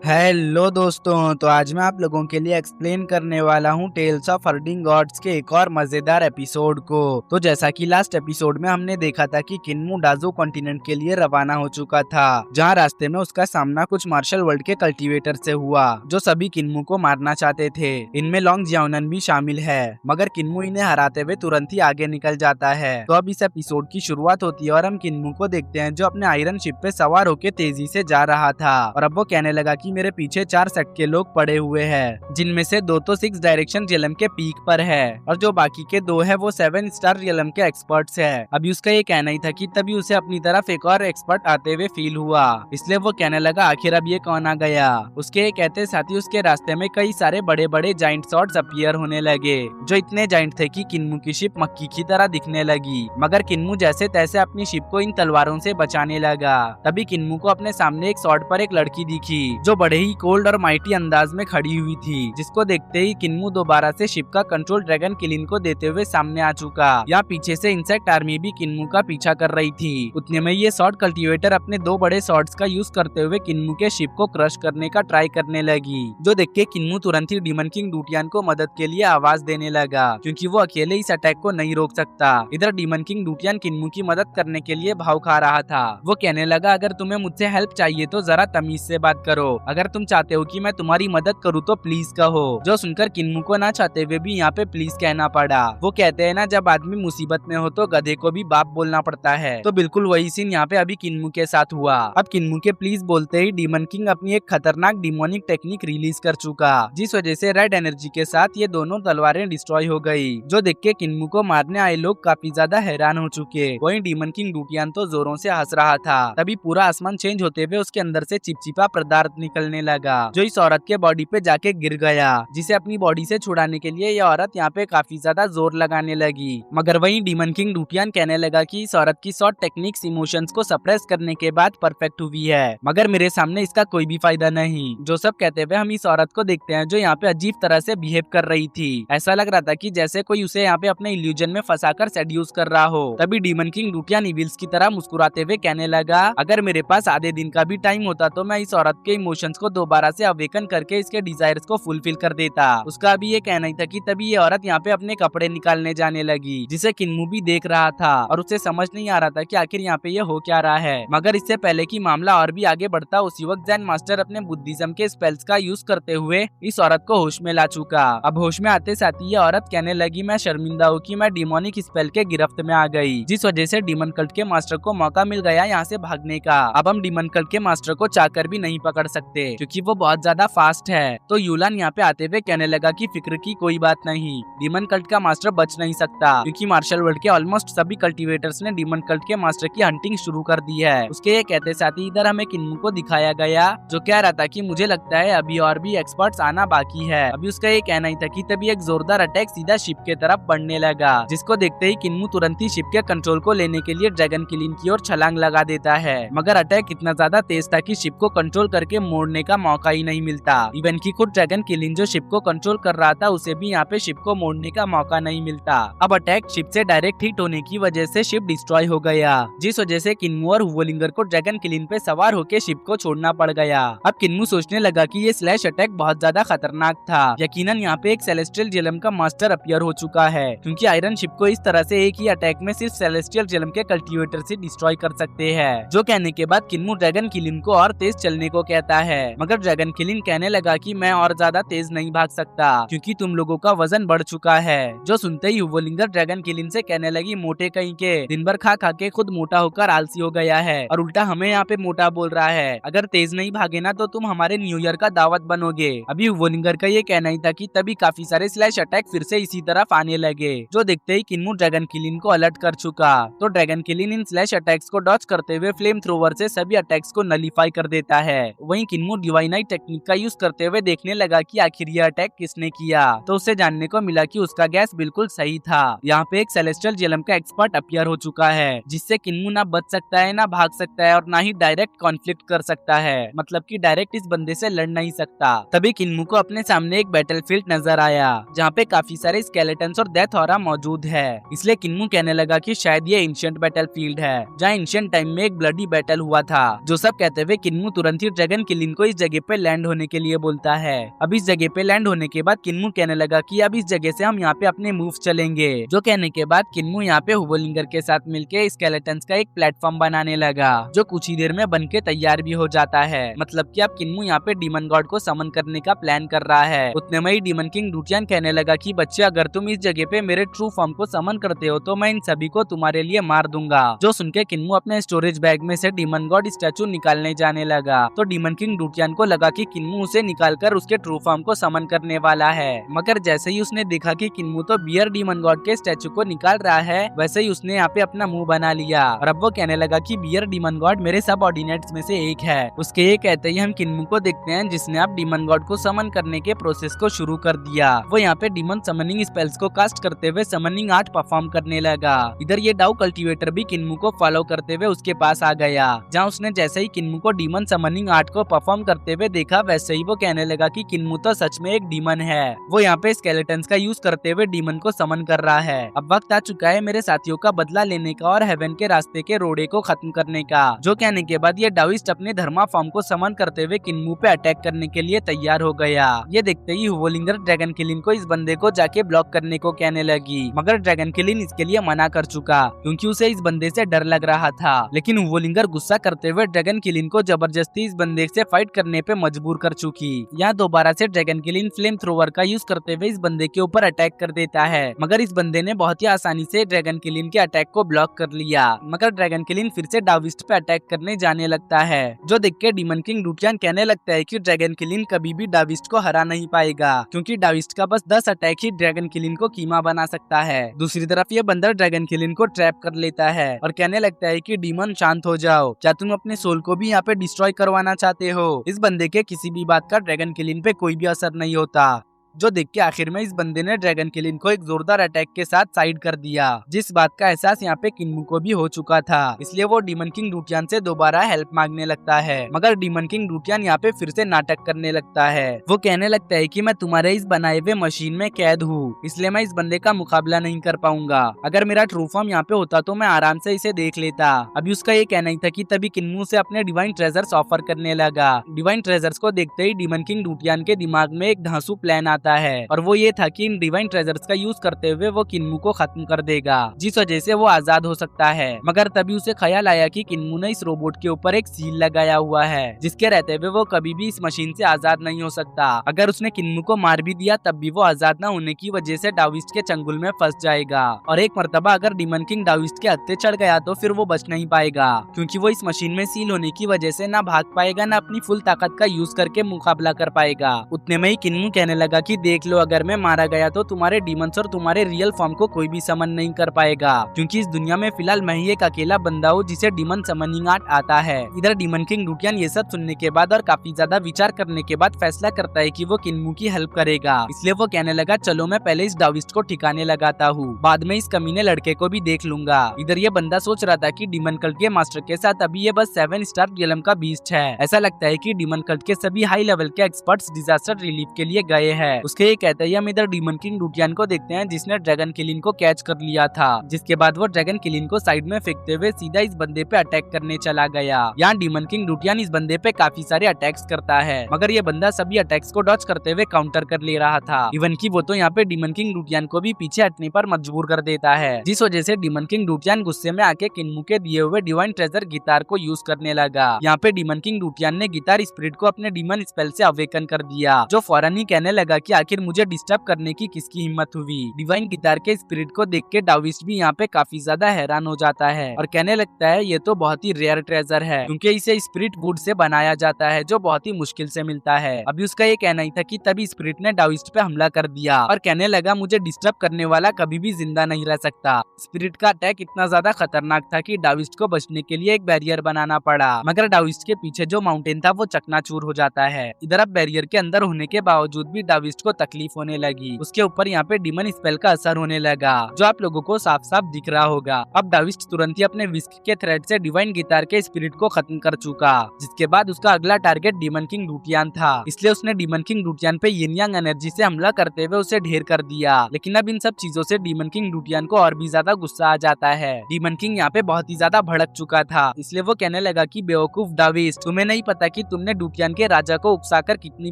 Hello दोस्तों, तो आज मैं आप लोगों के लिए एक्सप्लेन करने वाला हूँ टेल्स ऑफ हर्डिंग गॉड्स के एक और मजेदार एपिसोड को। तो जैसा कि लास्ट एपिसोड में हमने देखा था कि किन्मू डाजो कॉन्टिनेंट के लिए रवाना हो चुका था, जहाँ रास्ते में उसका सामना कुछ मार्शल वर्ल्ड के कल्टीवेटर से हुआ जो सभी किन्मू को मारना चाहते थे। इनमें लॉन्ग जियाओनन भी शामिल है, मगर किन्मू इन्हें हराते हुए तुरंत ही आगे निकल जाता है। तो अब इस एपिसोड की शुरुआत होती है और हम किन्मू को देखते हैं जो अपने आयरन शिप पे सवार होकर तेजी से जा रहा था। और अब वो कहने लगा कि मेरे पीछे 4 सेक्ट के लोग पड़े हुए हैं, जिनमें से 2 तो 6 डायरेक्शन रियलम के पीक पर है और जो बाकी के 2 है वो 7 स्टार रियलम के एक्सपर्ट्स है। अभी उसका ये कहना ही था कि तभी उसे अपनी तरफ एक और एक्सपर्ट आते हुए फील हुआ, इसलिए वो कहने लगा आखिर अब ये कौन आ गया। उसके ये कहते साथ ही उसके रास्ते में कई सारे बड़े बड़े जाइंट स्वॉर्ड्स अपीयर होने लगे, जो इतने जाइंट थे कि किन्मू की शिप मक्खी की तरह दिखने लगी। मगर किन्मू जैसे तैसे अपनी शिप को इन तलवारों से बचाने लगा। तभी किन्मू को अपने सामने एक स्वॉर्ड पर एक लड़की दिखी जो बड़े ही कोल्ड और माइटी अंदाज में खड़ी हुई थी, जिसको देखते ही किन्मू दोबारा से शिप का कंट्रोल ड्रैगन किलिन को देते हुए सामने आ चुका। यहाँ पीछे से इंसेक्ट आर्मी भी किन्मू का पीछा कर रही थी। उतने में ये स्वॉर्ड कल्टीवेटर अपने 2 बड़े स्वॉर्ड्स का यूज करते हुए किन्मू के शिप को क्रश करने का ट्राई करने लगी, जो देख के किन्मू तुरंत ही डीमन किंग डूटियान को मदद के लिए आवाज देने लगा, क्योंकि वो अकेले इस अटैक को नहीं रोक सकता। इधर डीमन किंग डूटियान किन्मू की मदद करने के लिए भाव खा रहा था। वो कहने लगा अगर तुम्हें मुझसे हेल्प चाहिए तो जरा तमीज से बात करो, अगर तुम चाहते हो कि मैं तुम्हारी मदद करूँ तो प्लीज कहो। जो सुनकर किन्मू को ना चाहते हुए भी यहाँ पे प्लीज कहना पड़ा। वो कहते हैं ना, जब आदमी मुसीबत में हो तो गधे को भी बाप बोलना पड़ता है। तो बिल्कुल वही सीन यहाँ पे अभी किन्मू के साथ हुआ। अब किन्मू के प्लीज बोलते ही डीमन किंग अपनी एक खतरनाक डिमोनिक टेक्निक रिलीज कर चुका, जिस वजह से रेड एनर्जी के साथ ये दोनों तलवारें डिस्ट्रॉय हो गई, जो देख के किन्मू को मारने आए लोग काफी ज्यादा हैरान हो चुके। वहीं डीमन किंग डूटियान तो जोरों से हंस रहा था। तभी पूरा आसमान चेंज होते हुए उसके अंदर से चिपचिपा पदार्थ निकलने लगा, जो इस औरत के बॉडी पे जाके गिर गया, जिसे अपनी बॉडी से छुड़ाने के लिए ये औरत यहाँ पे काफी ज्यादा जोर लगाने लगी। मगर वहीं डीमन किंग डूटियान कहने लगा कि इस औरत की शॉर्ट टेक्निक्स इमोशंस को सप्रेस करने के बाद परफेक्ट हुई है, मगर मेरे सामने इसका कोई भी फायदा नहीं। जो सब कहते हुए हम इस औरत को देखते हैं जो यहाँ पे अजीब तरह से बिहेव कर रही थी। ऐसा लग रहा था कि जैसे कोई उसे यहाँ पे अपने इल्यूजन में फंसाकर सेड्यूस कर रहा हो। तभी डीमन किंग डूटियान इविल्स की तरह मुस्कुराते हुए कहने लगा अगर मेरे पास आधे दिन का भी टाइम होता तो मैं इस औरत के इमोशंस को दोबारा से अवेकन करके इसके डिजायर्स को फुलफिल कर देता। उसका अभी ये कहना ही था कि तभी ये औरत यहाँ पे अपने कपड़े निकालने जाने लगी, जिसे किन्मू भी देख रहा था और उसे समझ नहीं आ रहा था कि आखिर यहाँ पे ये हो क्या रहा है। मगर इससे पहले कि मामला और भी आगे बढ़ता, उस युवक जैन मास्टर अपने बुद्धिज्म के स्पेल्स का यूज करते हुए इस औरत को होश में ला चुका। अब होश में आते साथ ही ये औरत कहने लगी मैं शर्मिंदा हूँ कि मैं डिमोनिक स्पेल के गिरफ्त में आ गई, जिस वजह से डीमन कल्ट के मास्टर को मौका मिल गया यहाँ से भागने का। अब हम डीमन कल्ट के मास्टर को चाहकर भी नहीं पकड़ सकते, क्योंकि वो बहुत ज्यादा फास्ट है। तो यूलान यहाँ पे आते हुए कहने लगा कि फिक्र की कोई बात नहीं, डीमन कल्ट का मास्टर बच नहीं सकता, क्योंकि मार्शल वर्ल्ड के ऑलमोस्ट सभी कल्टीवेटर्स ने डीमन कल्ट के मास्टर की हंटिंग शुरू कर दी है। उसके ये कहते साथ ही इधर हमें किन्मू को दिखाया गया, जो कह रहा था कि मुझे लगता है अभी और भी एक्सपर्ट्स आना बाकी है। अभी उसका ये कहना ही था कि तभी एक जोरदार अटैक सीधा शिप के तरफ बढ़ने लगा, जिसको देखते ही किन्मू तुरंत ही शिप के कंट्रोल को लेने के लिए ड्रैगन किलिन की ओर छलांग लगा देता है। मगर अटैक इतना ज्यादा तेज था कि शिप को कंट्रोल करके मोड़ने का मौका ही नहीं मिलता। इवन की खुद ड्रैगन किलिन जो शिप को कंट्रोल कर रहा था उसे भी यहाँ पे शिप को मोड़ने का मौका नहीं मिलता। अब अटैक शिप से डायरेक्ट हिट होने की वजह से शिप डिस्ट्रॉय हो गया, जिस वजह से किन्मू और हुवोलिंगर को ड्रैगन किलिन पे सवार होकर शिप को छोड़ना पड़ गया। अब किन्मू सोचने लगा कि ये स्लैश अटैक बहुत ज्यादा खतरनाक था। यकीनन यहाँ पे एक सेलेस्टियल जेलम का मास्टर अपीयर हो चुका है, क्योंकि आयरन शिप को इस तरह से एक ही अटैक में सिर्फ सेलेस्टियल जेलम के कल्टीवेटर से डिस्ट्रॉय कर सकते हैं। जो कहने के बाद किन्मू ड्रैगन किलिन को और तेज चलने को कहता है, मगर ड्रैगन किलिन कहने लगा कि मैं और ज्यादा तेज नहीं भाग सकता, क्योंकि तुम लोगों का वजन बढ़ चुका है। जो सुनते ही हुवोलिंगर ड्रैगन किलिन से कहने लगी मोटे कहीं के, दिन भर खा खा के खुद मोटा होकर आलसी हो गया है और उल्टा हमें यहाँ पे मोटा बोल रहा है। अगर तेज नहीं भागे ना तो तुम हमारे न्यू ईयर का दावत बनोगे। अभी हुवोलिंगर का ये कहना ही था कि तभी काफी सारे स्लैश अटैक फिर से इसी तरफ आने लगे, जो देखते ही किन्मू ड्रैगन किलिन को अलर्ट कर चुका। तो ड्रैगन किलिन इन स्लैश अटैक्स को डॉच करते हुए फ्लेम थ्रोवर से सभी अटैक्स को नलीफाई कर देता है। वहीं किन्मू डिवाइनाइट टेक्निक का यूज करते हुए देखने लगा कि आखिर ये अटैक किसने किया। तो उसे जानने को मिला कि उसका गैस बिल्कुल सही था। यहाँ पे एक सेलेस्टियल जेलम का एक्सपर्ट अपीयर हो चुका है, जिससे किन्मू ना बच सकता है, ना भाग सकता है और ना ही डायरेक्ट कॉन्फ्लिक्ट कर सकता है, मतलब कि डायरेक्ट इस बंदे से लड़ नहीं सकता। तभी किन्मू को अपने सामने एक बैटलफील्ड नजर आया, जहाँ पे काफी सारे स्केलेटन्स और डेथ ऑरा मौजूद है। इसलिए किन्मू कहने लगा कि शायद ये एंशिएंट बैटलफील्ड है, जहाँ एंशिएंट टाइम में एक ब्लडी बैटल हुआ था। जो सब कहते हुए किन्मू तुरंत ही ड्रैगन किलिन को इस जगह पे लैंड होने के लिए बोलता है। अब इस जगह पे लैंड होने के बाद किन्मू कहने लगा कि अब इस जगह से हम यहाँ पे अपने मूव चलेंगे। जो कहने के बाद किन्मू यहाँ पे हुवोलिंगर के साथ मिलके स्केलेटन्स का एक प्लेटफॉर्म बनाने लगा, जो कुछ ही देर में बन के तैयार भी हो जाता है। मतलब कि अब किन्मू यहाँ पे डीमन गॉड को समन करने का प्लान कर रहा है। उतने में ही डीमन किंग डूटियान कहने लगा कि बच्चे, अगर तुम इस जगह पे मेरे ट्रू फॉर्म को समन करते हो तो मैं इन सभी को तुम्हारे लिए मार दूंगा। जो सुन के किन्मू अपने स्टोरेज बैग में से डीमन गॉड स्टैचू निकालने जाने लगा, तो डीमन किंग डूटियान को लगा कि किन्मू उसे निकालकर उसके ट्रू फॉर्म को समन करने वाला है। मगर जैसे ही उसने देखा कि किन्मू तो बियर डीमन गॉड के स्टैचू को निकाल रहा है, वैसे ही उसने यहाँ पे अपना मुंह बना लिया और अब वो कहने लगा कि बियर डीमन गॉड मेरे सबऑर्डिनेट्स में से एक है। उसके ये कहते ही हम किन्मू को देखते हैं, जिसने अब डीमन गॉड को समन करने के प्रोसेस को शुरू कर दिया। वो यहाँ पे डीमन समनिंग स्पेल्स को कास्ट करते हुए समनिंग आर्ट परफॉर्म करने लगा। इधर ये डाउ कल्टीवेटर भी किन्मू को फॉलो करते हुए उसके पास आ गया, जहाँ उसने जैसे ही किन्मू को डीमन समनिंग आर्ट को परफॉर्म करते हुए देखा, वैसे ही वो कहने लगा कि किन्मू तो सच में एक डीमन है। वो यहाँ पे स्केलेटन्स का यूज करते हुए डीमन को समन कर रहा है। अब वक्त आ चुका है मेरे साथियों का बदला लेने का और हेवन के रास्ते के रोड़े को खत्म करने का। जो कहने के बाद ये डाउइस्ट अपने धर्मा फॉर्म को समन करते हुए किन्मू पे अटैक करने के लिए तैयार हो गया। ये देखते ही हुवोलिंगर ड्रैगन किलिन को इस बंदे को जाके ब्लॉक करने को कहने लगी, मगर ड्रैगन किलिन इसके लिए मना कर चुका क्योंकि उसे इस बंदे से डर लग रहा था। लेकिन हुवोलिंगर गुस्सा करते हुए ड्रैगन किलिन को जबरदस्ती इस बंदे से फाइट करने पे मजबूर कर चुकी। यहाँ दोबारा से ड्रैगन किलिन फ्लेम थ्रोवर का यूज करते हुए इस बंदे के ऊपर अटैक कर देता है, मगर इस बंदे ने बहुत ही आसानी से ड्रैगन किलिन के अटैक को ब्लॉक कर लिया। मगर ड्रैगन किलिन फिर से डाविस्ट पे अटैक करने जाने लगता है। जो देख के डीमन किंग डूटियान कहने लगता है कि ड्रैगन किलिन कभी भी डाविस्ट को हरा नहीं पाएगा, क्योंकि डाविस्ट का बस 10 अटैक ही ड्रैगन किलिन को कीमा बना सकता है। दूसरी तरफ ये बंदर ड्रैगन किलिन को ट्रैप कर लेता है और कहने लगता है कि डीमन शांत हो जाओ, क्या तुम अपने सोल को भी यहाँ पे डिस्ट्रॉय करवाना चाहते हो? इस बंदे के किसी भी बात का ड्रैगन किलिन पे कोई भी असर नहीं होता। जो देख के आखिर में इस बंदे ने ड्रैगन किलिन को एक जोरदार अटैक के साथ साइड कर दिया, जिस बात का एहसास यहाँ पे किन्मू को भी हो चुका था। इसलिए वो डीमन किंग डूटियान से दोबारा हेल्प मांगने लगता है, मगर डीमन किंग डूटियान यहाँ पे फिर से नाटक करने लगता है। वो कहने लगता है कि मैं तुम्हारे इस बनाए हुए मशीन में कैद हूँ, इसलिए मैं इस बंदे का मुकाबला नहीं कर पाऊंगा। अगर मेरा ट्रू फॉर्म यहाँ पे होता तो मैं आराम से इसे देख लेता। अभी उसका ये कहना ही था कि तभी किन्मू से अपने डिवाइन ट्रेजर्स ऑफर करने लगा। डिवाइन ट्रेजर्स को देखते ही डीमन किंग डूटियान के दिमाग में एक धांसू प्लान आता है, और वो ये था कि इन डिवाइन ट्रेजर्स का यूज करते हुए वो किन्मू को खत्म कर देगा, जिस वजह से वो आजाद हो सकता है। मगर तभी उसे ख्याल आया कि किन्मू ने इस रोबोट के ऊपर एक सील लगाया हुआ है, जिसके रहते हुए वो कभी भी इस मशीन से आजाद नहीं हो सकता। अगर उसने किन्मू को मार भी दिया तब भी वो आजाद न होने की वजह से डाविस्ट के चंगुल में फंस जाएगा, और एक मर्तबा अगर डीमन किंग डाविस्ट के हत्थे चढ़ गया तो फिर वो बच नहीं पाएगा, क्योंकि वो इस मशीन में सील होने की वजह से ना भाग पाएगा, ना अपनी फुल ताकत का यूज करके मुकाबला कर पाएगा। उतने में ही किन्मू कहने लगा कि देख लो, अगर मैं मारा गया तो तुम्हारे डीमंस और तुम्हारे रियल फॉर्म को कोई भी समन नहीं कर पाएगा, क्योंकि इस दुनिया में फिलहाल मैं ही एक अकेला बंदा हूँ जिसे डीमन समनिंग आर्ट आता है। इधर डीमन किंग डूटियान ये सब सुनने के बाद और काफी ज्यादा विचार करने के बाद फैसला करता है कि वो किन्मू की हेल्प करेगा। इसलिए वो कहने लगा, चलो मैं पहले इस डाविस्ट को ठिकाने लगाता हूँ, बाद में इस कमीने लड़के को भी देख लूंगा। इधर ये बंदा सोच रहा था कि डीमन कल्ट के मास्टर के साथ अभी ये बस 7 स्टार रियलम का बीस्ट है। ऐसा लगता है कि डीमन कल्ट के सभी हाई लेवल के एक्सपर्ट्स डिजास्टर रिलीफ के लिए गए हैं। उसके ये कहते हैं हम इधर डीमन किंग डूटियान को देखते हैं, जिसने ड्रैगन किलिन को कैच कर लिया था, जिसके बाद वो ड्रैगन किलिन को साइड में फेंकते हुए सीधा इस बंदे पे अटैक करने चला गया। यहाँ डीमन किंग डूटियान इस बंदे पे काफी सारे अटैक्स करता है, मगर ये बंदा सभी अटैक्स को डॉज करते हुए काउंटर कर ले रहा था। इवन की वो तो यहाँ पे डीमन किंग डूटियान को भी पीछे हटने पर मजबूर कर देता है, जिस वजह से डीमन किंग डूटियान गुस्से में आके किन्मू के दिए हुए डिवाइन ट्रेजर गिटार को यूज करने लगा। यहाँ पे डीमन किंग डूटियान ने गिटार स्पिरिट को अपने डीमन स्पेल से अवेकन कर दिया, जो फौरन ही कहने लगा कि आखिर मुझे डिस्टर्ब करने की किसकी हिम्मत हुई। डिवाइन गिटार के स्पिरिट को देख के डाविस्ट भी यहाँ पे काफी ज्यादा हैरान हो जाता है और कहने लगता है ये तो बहुत ही रेयर ट्रेजर है, क्योंकि इसे स्पिरिट वुड से बनाया जाता है, जो बहुत ही मुश्किल से मिलता है। अभी उसका ये कहना ही था कि तभी स्पिरिट ने डाविस्ट पे हमला कर दिया और कहने लगा, मुझे डिस्टर्ब करने वाला कभी भी जिंदा नहीं रह सकता। स्पिरिट का अटैक इतना ज्यादा खतरनाक था कि डाविस्ट को बचने के लिए एक बैरियर बनाना पड़ा, मगर डाविस्ट के पीछे जो माउंटेन था वो चकनाचूर हो जाता है। इधर अब बैरियर के अंदर होने के बावजूद भी डाविस्ट को तकलीफ होने लगी। उसके ऊपर यहाँ पे डीमन स्पेल का असर होने लगा, जो आप लोगों को साफ साफ दिख रहा होगा। अब डाविस्ट तुरंत ही अपने विस्क के थ्रेड से डिवाइन गिटार के स्पिरिट को खत्म कर चुका, जिसके बाद उसका अगला टारगेट डीमन किंग लुटियन था। इसलिए उसने डीमन किंग लुटियन पे यिन यांग एनर्जी से हमला करते हुए उसे ढेर कर दिया। लेकिन अब इन सब चीजों से डीमन किंग लुटियन को और भी ज्यादा गुस्सा आ जाता है। डीमन किंग यहाँ पे बहुत ही ज्यादा भड़क चुका था, इसलिए वो कहने लगा कि बेवकूफ डाविस्ट, तुम्हें नहीं पता कि तुमने लुटियन के राजा को उकसाकर कितनी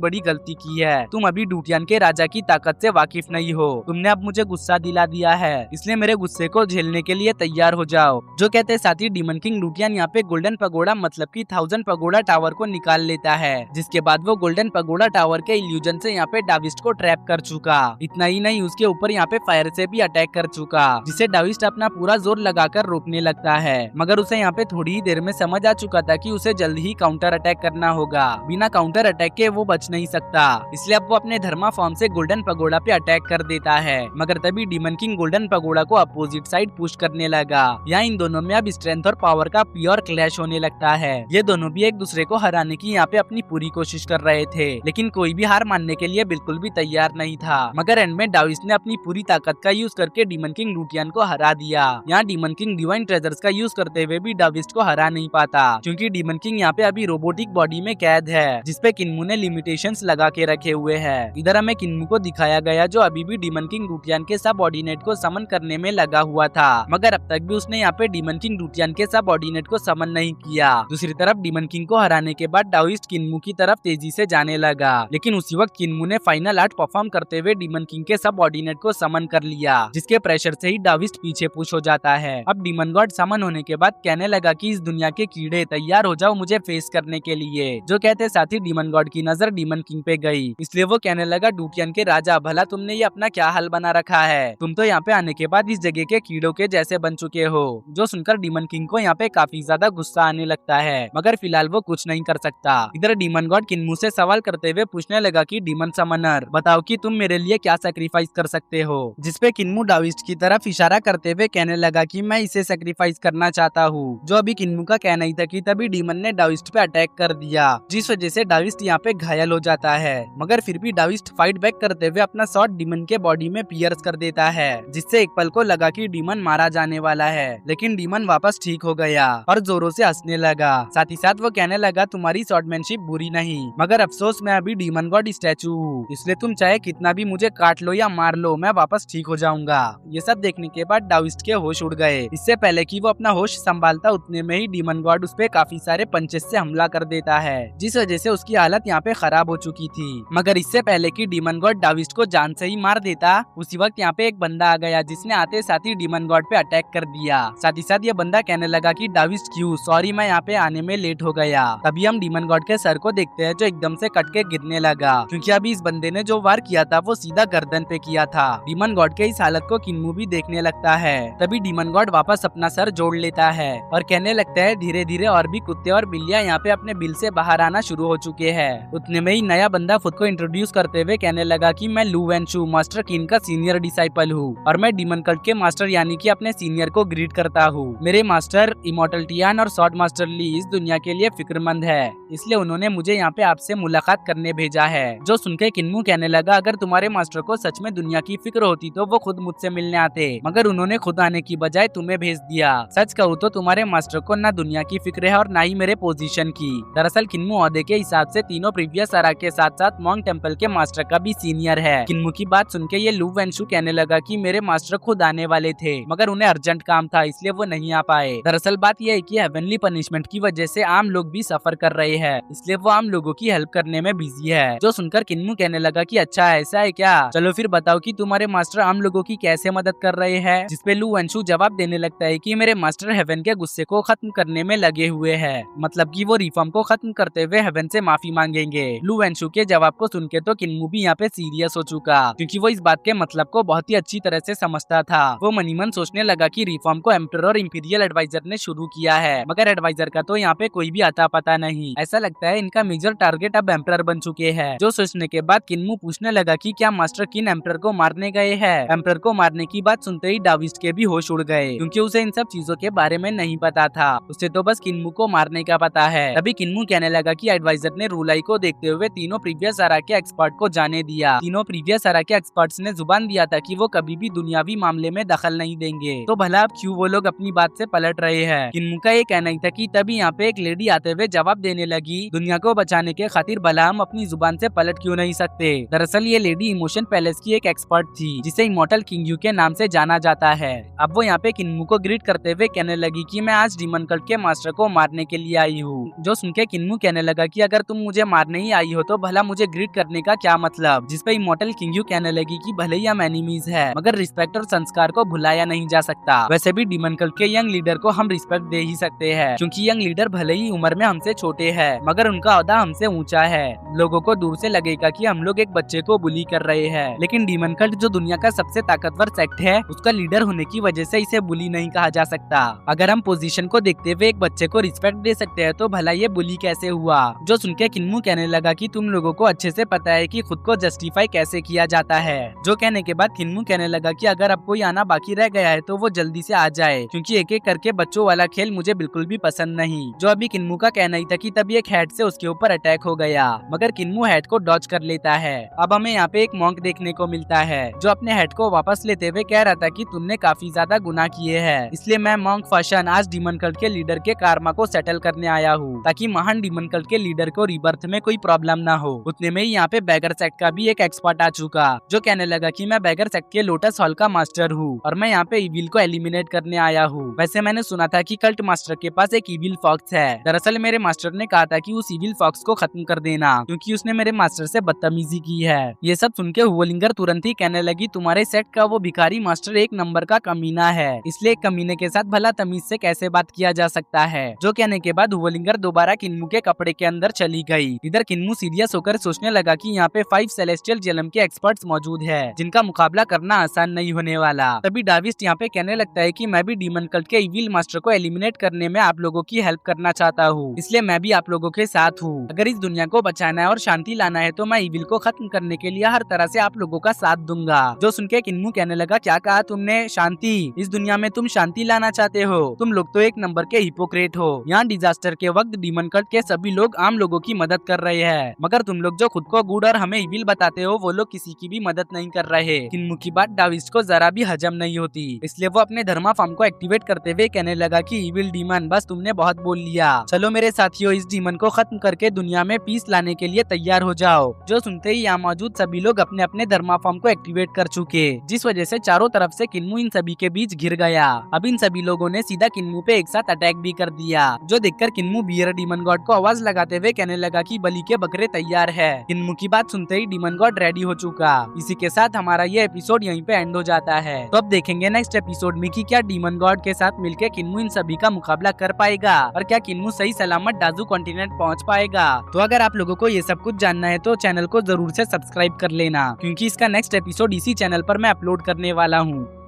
बड़ी गलती की है। तुम अभी लुटियन के राजा की ताकत से वाकिफ नहीं हो। तुमने अब मुझे गुस्सा दिला दिया है, इसलिए मेरे गुस्से को झेलने के लिए तैयार हो जाओ। जो कहते साथ ही डीमन किंग लुटियन यहाँ पे गोल्डन पगोड़ा मतलब की 1000 पगोड़ा टावर को निकाल लेता है, जिसके बाद वो गोल्डन पगोड़ा टावर के इल्यूजन से यहाँ पे डाविस्ट को ट्रैप कर चुका। इतना ही नहीं, उसके ऊपर यहाँ पे फायर से भी अटैक कर चुका, जिसे डाविस्ट अपना पूरा जोर लगाकर रोकने लगता है। मगर उसे यहाँ पे थोड़ी ही देर में समझ आ चुका था कि उसे जल्द ही काउंटर अटैक करना होगा। बिना काउंटर अटैक के वो बच नहीं सकता, इसलिए अब वो अपने धर्मा फॉर्म से गोल्डन पगोड़ा पे अटैक कर देता है। मगर तभी डीमन किंग गोल्डन पगोड़ा को अपोजिट साइड पुश करने लगा। यहाँ इन दोनों में अब स्ट्रेंथ और पावर का प्योर क्लैश होने लगता है। ये दोनों भी एक दूसरे को हराने की यहाँ पे अपनी पूरी कोशिश कर रहे थे, लेकिन कोई भी हार मानने के लिए बिल्कुल भी तैयार नहीं था। मगर एंड में डाविस्ट ने अपनी पूरी ताकत का यूज करके डीमन किंग लुटियन को हरा दिया। यहाँ डीमन किंग डिवाइन ट्रेजर्स का यूज करते हुए भी डाविस्ट को हरा नहीं पाता, क्योंकि डीमन किंग यहाँ पे अभी रोबोटिक बॉडी में कैद है, जिसपे किन्मू ने लिमिटेशंस लगा के रखे हुए हैं। इधर हमें किन्मू को दिखाया गया, जो अभी भी डीमन किंग लुटियन के सबऑर्डिनेट को समन करने में लगा हुआ था, मगर अब तक भी उसने यहाँ पे डीमन किंग लुटियन के सबऑर्डिनेट को समन नहीं किया। दूसरी तरफ डीमन किंग को हराने के बाद डाविस्ट किन्मू की तरफ तेजी से जाने लगा, लेकिन उसी वक्त किन्मू ने फाइनल आर्ट परफॉर्म करते हुए डीमन किंग के सबऑर्डिनेट को समन कर लिया, जिसके प्रेशर से ही डाविस्ट पीछे पुश हो जाता है। अब डीमन गॉड समन होने के बाद कहने लगा कि इस दुनिया के कीड़े तैयार हो जाओ मुझे फेस करने के लिए। जो कहते साथ ही डीमन गॉड की नजर डीमन किंग पे गई, इसलिए वो कहने लगा लुटियन के राजा, भला तुमने ये अपना क्या हाल बना रखा है? तुम तो यहाँ पे आने के बाद इस जगह के कीड़ों के जैसे बन चुके हो। जो सुनकर डीमन किंग को यहाँ पे काफी ज्यादा गुस्सा आने लगता है, मगर फिलहाल वो कुछ नहीं कर सकता। इधर डीमन गॉड किन्मू से सवाल करते हुए पूछने लगा कि डीमन समनर, बताओ कि तुम मेरे लिए क्या सैक्रिफाइस कर सकते हो? जिसपे किन्मू डाविस्ट की तरफ इशारा करते हुए कहने लगा कि मैं इसे सैक्रिफाइस करना चाहता हूँ। जो अभी किन्मू का कहना ही था कि तभी डीमन ने डाविस्ट पे अटैक कर दिया, जिस वजह से डाविस्ट यहाँ पे घायल हो जाता है। मगर फिर भी डाविस्ट फाइट बैक करते हुए अपना शॉट डीमन के बॉडी में पियर्स कर देता है, जिससे एक पल को लगा कि डीमन मारा जाने वाला है, लेकिन डीमन वापस ठीक हो गया और जोरों से हंसने लगा। साथ ही साथ वो कहने लगा तुम्हारी स्वॉर्डमैनशिप बुरी नहीं, मगर अफसोस मैं अभी डीमन गॉड स्टैचू हूँ, इसलिए तुम चाहे कितना भी मुझे काट लो या मार लो, मैं वापस ठीक हो जाऊंगा। ये सब देखने के बाद डाविस्ट के होश उड़ गए। इससे पहले कि वो अपना होश संभालता उतने में ही डीमन गॉड उस पे काफी सारे पंचेस से हमला कर देता है, जिस वजह से उसकी हालत यहाँ पे खराब हो चुकी थी। मगर इससे पहले कि डीमन गॉड डाविस्ट को जान से ही मार देता, उसी वक्त यहाँ पे एक बंदा आ गया, जिसने आते साथ ही डीमन गॉड पे अटैक कर दिया। साथ ही साथ ये बंदा कहने लगा कि डाविस्ट क्यों, सॉरी मैं यहाँ पे आने में लेट हो गया। तभी हम डीमन गॉड के सर को देखते हैं, जो एकदम से कट के गिरने लगा, क्योंकि अभी इस बंदे ने जो वार किया था वो सीधा गर्दन पे किया था। डीमन गॉड के इस हालत को किन्मू भी देखने लगता है। तभी डीमन गॉड वापस अपना सर जोड़ लेता है और कहने लगता है धीरे धीरे और भी कुत्ते और बिल्लियां यहाँ पे अपने बिल से बाहर आना शुरू हो चुके हैं। उतने में ही नया बंदा खुद को इंट्रोड्यूस करते हुए कहने लगा कि मैं लू वेनशु मास्टर किन का सीनियर डिसाइपल हूँ, और मैं डीमन कल्ट के मास्टर यानी कि अपने सीनियर को ग्रीट करता हूँ। मेरे मास्टर इमॉर्टल टियान और शॉर्ट मास्टर ली इस दुनिया के लिए फिक्रमंद है, इसलिए उन्होंने मुझे यहाँ पे आपसे मुलाकात करने भेजा है। जो सुनकर किन्मू कहने लगा अगर तुम्हारे मास्टर को सच में दुनिया की फिक्र होती तो वो खुद मुझसे मिलने आते, मगर उन्होंने खुद आने की बजाय तुम्हें भेज दिया। सच कहूँ तो तुम्हारे मास्टर को न दुनिया की फिक्र है और न ही मेरे पोजीशन की। दरअसल किन्मू ओहदे के हिसाब से तीनों प्रीवियस एरा के साथ साथ मॉन्ग टेम्पल के मास्टर का भी सीनियर है। किन्मू की बात सुन के ये लू वेनशु कहने लगा कि मेरे मास्टर खुद आने वाले थे, मगर उन्हें अर्जेंट काम था, इसलिए वो नहीं आ पाए। दरअसल बात यह है कि हेवनली पनिशमेंट की वजह से आम लोग भी सफर कर रहे हैं, इसलिए वो आम लोगों की हेल्प करने में बिजी है। जो सुनकर किन्मू कहने लगा कि अच्छा ऐसा है क्या, चलो फिर बताओ कि तुम्हारे मास्टर आम लोगों की कैसे मदद कर रहे हैं। जिसपे लू वेनशु जवाब देने लगता है कि मेरे मास्टर हेवन के गुस्से को खत्म करने में लगे हुए हैं, मतलब कि वो रिफॉर्म को खत्म करते हुए हेवन से माफी मांगेंगे। लू वेनशु के जवाब को सुन के तो किन्मू भी यहाँ पे सीरियस हो चुका, क्योंकि वो इस बात के मतलब को बहुत ही अच्छी तरह से समझता था। वो मनी मन सोचने लगा कि रिफॉर्म को एम्परर और इंपीरियल एडवाइजर ने शुरू किया है, मगर एडवाइजर का तो यहाँ पे कोई भी आता पता नहीं। ऐसा लगता है इनका मेजर टारगेट अब एम्परर बन चुके हैं। जो सोचने के बाद किन्मू पूछने लगा कि क्या मास्टर किन एम्परर को मारने गए हैं। एम्परर को मारने की बात सुनते ही डाविस्ट के भी होश उड़ गए, क्योंकि उसे इन सब चीजों के बारे में नहीं पता था। उसे तो बस किन्मू को मारने का पता है। तभी किन्मू कहने लगा कि एडवाइजर ने रूलाई को देखते हुए तीनों प्रीवियस एरा के एक्सपर्ट को जाने दिया। तीनों प्रीवियस एरा के एक्सपर्ट्स ने जुबान दिया था कि वो कभी भी दुनियावी मामले में दखल नहीं देंगे, तो भला अब क्यों वो लोग अपनी बात से पलट रहे हैं। किन्मू का ये कहना ही था कि तभी यहाँ पे एक लेडी आते हुए जवाब देने लगी, दुनिया को बचाने के खातिर भला हम अपनी जुबान से पलट क्यों नहीं सकते। दरअसल ये लेडी इमोशन पैलेस की एक एक्सपर्ट थी, जिसे इमोर्टल किंग यू के नाम से जाना जाता है। अब वो यहाँ पे किन्मू को ग्रीट करते हुए कहने लगी कि मैं आज डीमन कल्ट के मास्टर को मारने के लिए आई हूँ। जो सुनके किन्मू कहने लगा कि अगर तुम मुझे मारने ही आई हो तो भला मुझे ग्रीट करने का क्या मतलब। जिस पे इमोर्टल किंग यू कहने लगी कि भले ही हम एनिमीज है, मगर रिस्पेक्ट और संस्कार को भुलाया नहीं जा सकता। वैसे भी डीमन कल्ट के यंग लीडर को हम रिस्पेक्ट दे ही सकते हैं, क्योंकि यंग लीडर भले ही उम्र में हमसे छोटे हैं, मगर उनका ओहदा हमसे ऊंचा है। लोगों को दूर से लगेगा कि हम लोग एक बच्चे को बुली कर रहे हैं, लेकिन डीमन कल्ट जो दुनिया का सबसे ताकतवर सेक्ट है, उसका लीडर होने की वजह से इसे बुली नहीं कहा जा सकता। अगर हम पोजीशन को देखते हुए एक बच्चे को रिस्पेक्ट दे सकते हैं, तो भला ये बुली कैसे हुआ। जो सुनके किन्मू कहने लगा कि तुम लोगों को अच्छे से पता है कि खुद को जस्टिफाई कैसे किया जाता है। जो कहने के बाद किन्मू कहने लगा कि अगर अब कोई आना बाकी रह गया है तो वो जल्दी से आ जाए, क्योंकि एक एक करके बच्चों वाला खेल मुझे बिल्कुल भी पसंद नहीं। जो अभी किन्मू का कहना ही था कि तभी एक हैट से उसके ऊपर अटैक हो गया, मगर किन्मू हैट को डॉज कर लेता है। अब हमें यहाँ पे एक मॉन्क देखने को मिलता है, जो अपने हैट को वापस लेते हुए कह रहा था कि तुमने काफी ज्यादा गुनाह किए हैं, इसलिए मैं मॉन्क फाशन आज डीमन कल्ट के लीडर के कारमा को सेटल करने आया हूँ, ताकि महान डीमन कल्ट के लीडर को रीबर्थ में कोई प्रॉब्लम ना हो। उतने में ही यहाँ पे बैगर सेक्ट का भी एक एक्सपर्ट आ चुका, जो कहने लगा कि मैं बैगर सेक्ट के लोटस हॉल का मास्टर हूँ और मैं यहाँ पे इविल को एलिमिनेट करने आया हूँ। वैसे मैंने सुना था कि कल्ट मास्टर के पास एक इविल फॉक्स है। दरअसल मेरे मास्टर ने कहा था कि उस इविल फॉक्स को खत्म कर देना, क्योंकि उसने मेरे मास्टर से बदतमीजी की है। ये सब सुन के हुवलिंगर तुरंत ही कहने लगी, तुम्हारे सेक्ट का वो भिखारी मास्टर एक नंबर का कमीना है, इसलिए कमीने के साथ भला तमीज से कैसे बात किया जा सकता है। जो कहने के बाद हुवलिंगर दोबारा किन्मू के कपड़े के अंदर चली गई। इधर किन्मू सीरियस होकर सोचने लगा कि यहाँ पे 5 सेलेस्टियल जेलम के एक्सपर्ट्स मौजूद है, जिनका मुकाबला करना आसान नहीं होने वाला। तभी डाविस्ट यहाँ पे कहने लगता है कि मैं भी डीमन कल्ट के इविल मास्टर को एलिमिनेट करने में आप लोगों की हेल्प करना चाहता हूँ, इसलिए मैं भी आप लोगों के साथ हूँ। अगर इस दुनिया को बचाना है और शांति लाना है तो मैं इविल को खत्म करने के लिए हर तरह से आप लोगों का साथ दूंगा। जो सुनके किन्मू कहने लगा, क्या कहा तुमने? शांति? इस दुनिया में तुम शांति लाना चाहते हो? तुम लोग तो एक नंबर के हिपोक्रेट हो। यहाँ डिजास्टर के वक्त डीमन कल्ट के सभी लोग आम लोगों की मदद कर रहे हैं, मगर तुम लोग जो खुद को गुड और हमें इविल बताते हो, वो लोग किसी की भी मदद नहीं कर रहे। किन्मू की बात डाविस्ट को जरा भी हजम नहीं होती, इसलिए वो अपने धर्मा फॉर्म को एक्टिवेट करते हुए कहने लगा कि इविल डीमन, बस तुमने बहुत बोल लिया, चलो मेरे साथियों इस डीमन को खत्म करके दुनिया में पीस लाने के लिए तैयार हो जाओ। जो सुनते ही यहाँ मौजूद सभी लोग अपने अपने धर्मा फॉर्म को एक्टिवेट कर चुके, जिस वजह से चारों तरफ से किन्मू इन सभी के बीच घिर गया। अब इन सभी लोगों ने सीधा किन्मू पे एक साथ अटैक भी कर दिया, जो देखकर किन्मू बियर डीमन गॉड को आवाज लगाते हुए कहने लगा कि बलि के बकरे तैयार है। किन्मू की बात सुनते ही डीमन गॉड रेडी हो चुका। इसी के साथ हमारा ये एपिसोड यहीं पे एंड हो जाता है। तो अब देखेंगे नेक्स्ट एपिसोड में कि क्या डीमन गॉड के साथ मिलकर किन्मू इन सभी का मुकाबला कर पाएगा और क्या किन्मू सही सलामत डाजू कॉन्टिनेंट पहुंच पाएगा। तो अगर आप लोगों को ये सब कुछ जानना है तो चैनल को जरूर से सब्सक्राइब कर लेना, क्योंकि इसका नेक्स्ट एपिसोड इसी चैनल पर मैं अपलोड करने वाला हूँ।